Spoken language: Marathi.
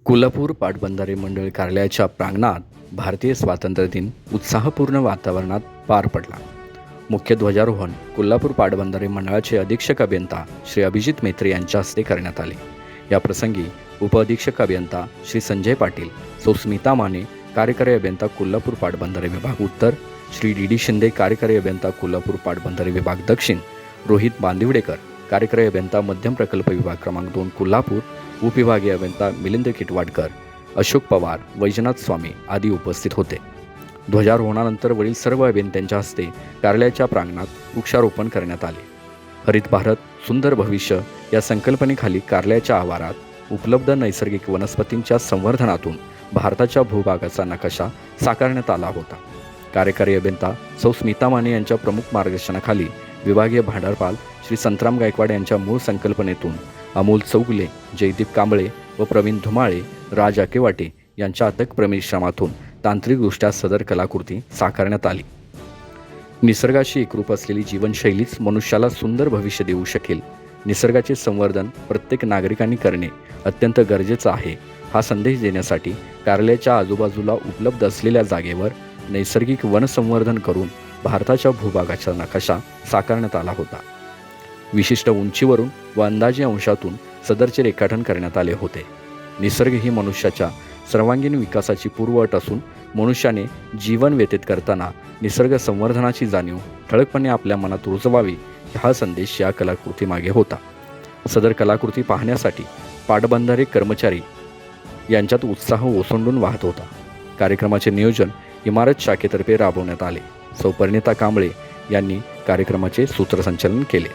कोल्हापूर पाटबंधारे मंडळ कार्यालयाच्या प्रांगणात भारतीय स्वातंत्र्य दिन उत्साहपूर्ण वातावरणात पार पडला. मुख्य ध्वजारोहण कोल्हापूर पाटबंधारे मंडळाचे अधीक्षक अभियंता श्री अभिजित मेत्रे यांच्या हस्ते करण्यात आले. या प्रसंगी उपअधीक्षक अभियंता श्री संजय पाटील, स्मिता माने, कार्यकारी अभियंता कोल्हापूर पाटबंधारे विभाग उत्तर, श्री डी शिंदे, कार्यकारी अभियंता कोल्हापूर पाटबंधारे विभाग दक्षिण, रोहित बांदिवडेकर, कार्यकारी अभियंता मध्यम प्रकल्प विभाग क्रमांक 2 कोल्हापूर, उपविभागीय अभियंता मिलिंद किटवाडकर, अशोक पवार, वैजनाथ स्वामी आदी उपस्थित होते. ध्वजारोहणानंतर वरील सर्व अभियंत्यांच्या हस्ते कार्यालयाच्या प्रांगणात वृक्षारोपण करण्यात आले. हरित भारत सुंदर भविष्य या संकल्पनेखाली कार्यालयाच्या आवारात उपलब्ध नैसर्गिक वनस्पतींच्या संवर्धनातून भारताच्या भूभागाचा नकाशा साकारण्यात आला होता. कार्यकारी अभियंता स्मिता माने यांच्या प्रमुख मार्गदर्शनाखाली विभागीय भांडारपाल श्री संतराम गायकवाड यांच्या मूळ संकल्पनेतून अमोल चौगुले, जयदीप कांबळे व प्रवीण धुमाळे, राज आकेवाटे यांच्या अथक परिश्रमातून तांत्रिकदृष्ट्या सदर कलाकृती साकारण्यात आली. निसर्गाशी एकरूप असलेली जीवनशैलीच मनुष्याला सुंदर भविष्य देऊ शकेल. निसर्गाचे संवर्धन प्रत्येक नागरिकांनी करणे अत्यंत गरजेचं आहे. हा संदेश देण्यासाठी कार्यालयाच्या आजूबाजूला उपलब्ध असलेल्या जागेवर नैसर्गिक वनसंवर्धन करून भारताच्या भूभागाचा नकाशा साकारण्यात आला होता. विशिष्ट उंचीवरून व अंदाजे अंशातून सदरचे रेखाटन करण्यात आले होते. निसर्ग ही मनुष्याच्या सर्वांगीण विकासाची पूर्वअट असून मनुष्याने जीवन व्यतीत करताना निसर्ग संवर्धनाची जाणीव ठळकपणे आपल्या मनात रुजवावी, हा संदेश या कलाकृतीमागे होता. सदर कलाकृती पाहण्यासाठी पाटबंधारे कर्मचारी यांच्यात उत्साह ओसंडून वाहत होता. कार्यक्रमाचे नियोजन इमारत शाखेतर्फे राबवण्यात आले. परिणिता कांबळे यांनी कार्यक्रमाचे सूत्रसंचालन केले.